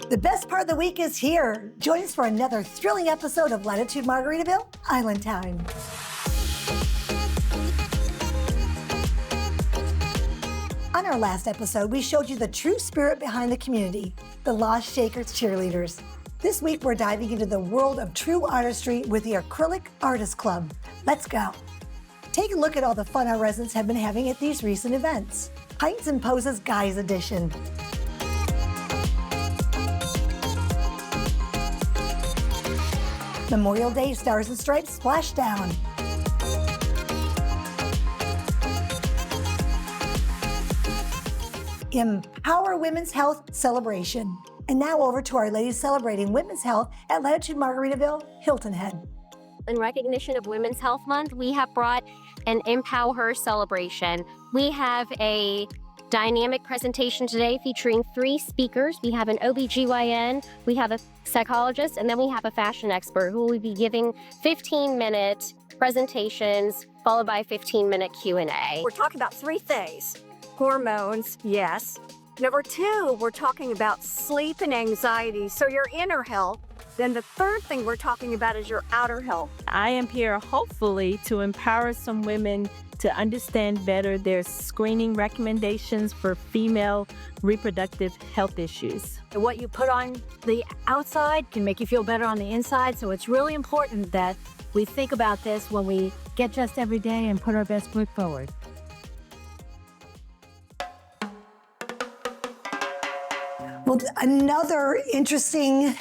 The best part of the week is here. Join us for another thrilling episode of Latitude Margaritaville Island Time. On our last episode, we showed you the true spirit behind the community, the Lost Shakers cheerleaders. This week, we're diving into the world of true artistry with the Acrylic Artist Club. Let's go. Take a look at all the fun our residents have been having at these recent events. Heights and Poses Guys Edition. Memorial Day Stars and Stripes Splashdown. Empower Women's Health Celebration. And now over to our ladies celebrating women's health at Latitude Margaritaville Hilton Head. In recognition of Women's Health Month, we have brought an Empower Her celebration. We have a dynamic presentation today featuring 3 speakers. We have an OBGYN, we have a psychologist, and then we have a fashion expert who will be giving 15-minute presentations followed by a 15-minute Q&A. We're talking about 3 things. Hormones, yes. Number 2, we're talking about sleep and anxiety, so your inner health. Then the third thing we're talking about is your outer health. I am here hopefully to empower some women to understand better their screening recommendations for female reproductive health issues. What you put on the outside can make you feel better on the inside, so it's really important that we think about this when we get dressed every day and put our best foot forward. Well, another interesting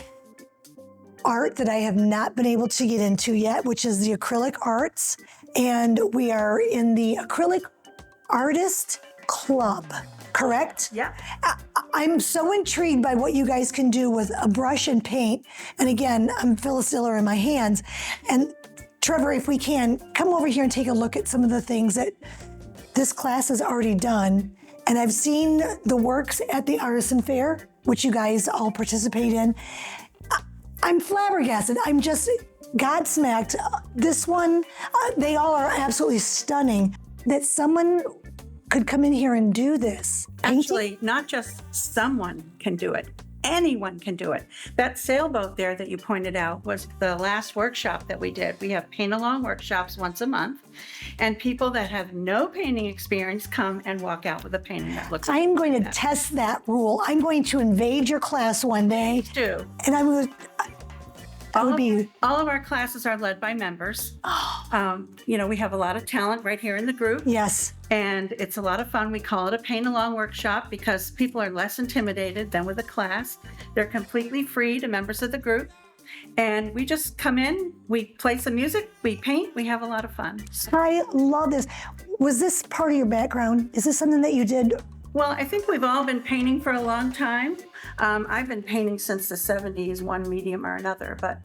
art that I have not been able to get into yet, which is the acrylic arts. And we are in the Acrylic Artist Club, correct? Yeah. I'm so intrigued by what you guys can do with a brush and paint. And again, I'm Phyllis Diller in my hands. And Trevor, if we can, come over here and take a look at some of the things that this class has already done. And I've seen the works at the Artisan Fair, which you guys all participate in. I'm flabbergasted. I'm just godsmacked. This one, they all are absolutely stunning. That someone could come in here and do this. Actually, not just someone can do it. Anyone can do it. That sailboat there that you pointed out was the last workshop that we did. We have paint-along workshops once a month, and people that have no painting experience come and walk out with a painting that looks like I'm going to that. test that rule. I'm going to invade your class one day. Please do. And I'm going to, All of our classes are led by members. We have a lot of talent right here in the group. yes. And it's a lot of fun. We call it a paint-along workshop because people are less intimidated than with a class. They're completely free to members of the group. And we just come in, we play some music, we paint, we have a lot of fun. I love this. Was this part of your background? Is this something that you did? Well, I think we've all been painting for a long time. I've been painting since the 70s, one medium or another, but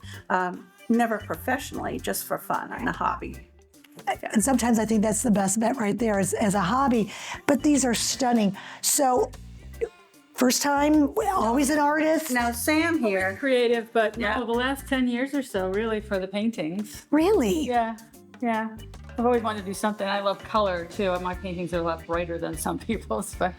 never professionally, just for fun and a hobby. And sometimes I think that's the best bet right there as a hobby. But these are stunning. So, first time, always an artist? Now, Sam here. Creative, but Yeah. no, the last 10 years or so, really, for the paintings. Really? Yeah. I've always wanted to do something. I love color, too, and my paintings are a lot brighter than some people's, but...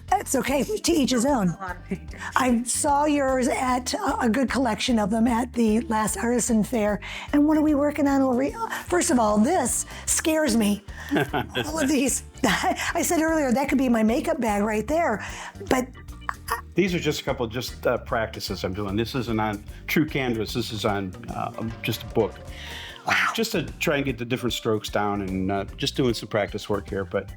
That's okay, to each his own. A lot of paintings. I saw yours at a good collection of them at the last Artisan Fair. And what are we working on over here? First of all, this scares me. All of these. I said earlier, that could be my makeup bag right there. But these are just a couple of practices I'm doing. This isn't on true canvas. This is on just a book. Wow. Just to try and get the different strokes down and just doing some practice work here. But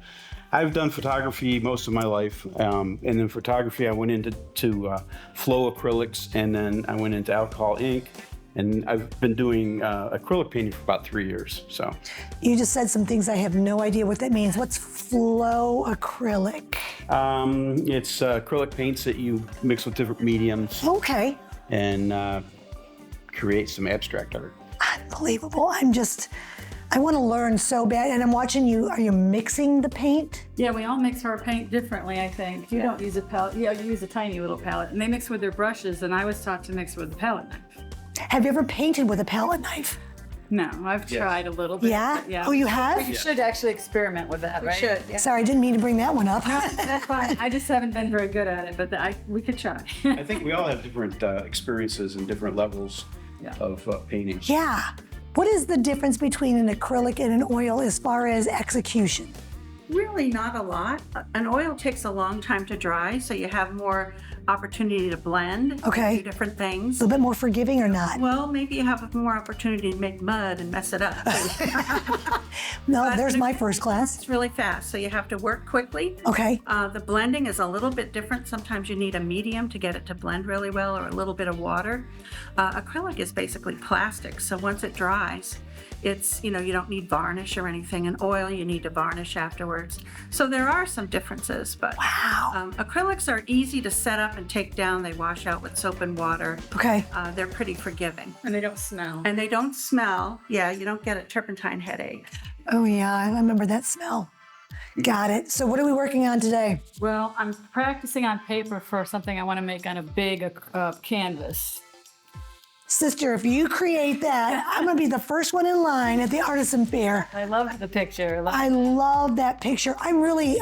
I've done photography most of my life. And in photography, I went into flow acrylics, and then I went into alcohol ink. And I've been doing acrylic painting for about 3 years. So you just said some things I have no idea what that means. What's flow acrylic? It's acrylic paints that you mix with different mediums. Okay. And create some abstract art. Unbelievable. I want to learn so bad. And I'm watching you. Are you mixing the paint? Yeah, we all mix our paint differently, I think. You don't use a palette. Yeah, you use a tiny little palette. And they mix with their brushes, and I was taught to mix with a palette knife. Have you ever painted with a palette knife? No, I've Yes. tried a little bit. Yeah? but yeah. Oh, you have? We should actually experiment with that, We right? should, yeah. Sorry, I didn't mean to bring that one up. That's fine. I just haven't been very good at it, but we could try. I think we all have different experiences and different levels Yeah. of painting. Yeah. What is the difference between an acrylic and an oil as far as execution? Really not a lot. An oil takes a long time to dry, so you have more opportunity to blend. Okay. Do different A things. little bit more forgiving or not? Well, maybe you have more opportunity to make mud and mess it up. No, there's my first class. It's really fast, so you have to work quickly. Okay. The blending is a little bit different. Sometimes you need a medium to get it to blend really well, or a little bit of water. Acrylic is basically plastic, so once it dries, it's, you don't need varnish or anything. In oil, you need to varnish afterwards. So there are some differences, but Wow. acrylics are easy to set up and take down. They wash out with soap and water. Okay. They're pretty forgiving. And they don't smell. And they don't smell. Yeah, you don't get a turpentine headache. Oh, yeah. I remember that smell. Got it. So, what are we working on today? Well, I'm practicing on paper for something I want to make on a big canvas. Sister, if you create that, I'm going to be the first one in line at the artisan fair. I love the picture. I love that picture. I'm really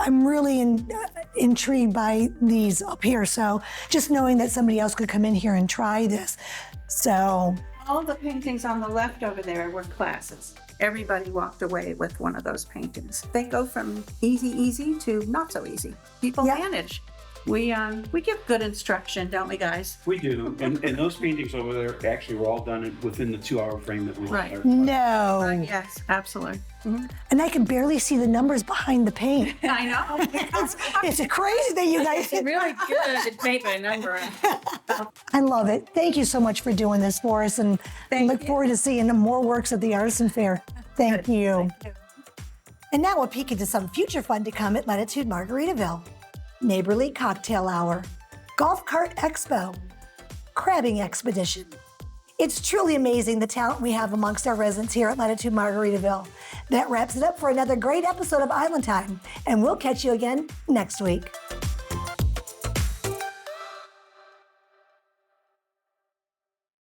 intrigued by these up here. So just knowing that somebody else could come in here and try this. So All the paintings on the left over there were classes. Everybody walked away with one of those paintings. They go from easy to not so easy. People Yeah. manage. We give good instruction, don't we, guys? We do, and those paintings over there actually were all done within the 2-hour frame that we Right. no. Yes, absolutely. And I can barely see the numbers behind the paint. I know. It's crazy that you guys It's really good at paper and number. I love it. Thank you so much for doing this for us, and look forward to seeing more works at the Artisan Fair. Thank you. And now a peek into some future fun to come at Latitude Margaritaville. Neighborly Cocktail Hour, Golf Cart Expo, Crabbing Expedition. It's truly amazing the talent we have amongst our residents here at Latitude Margaritaville. That wraps it up for another great episode of Island Time, and we'll catch you again next week.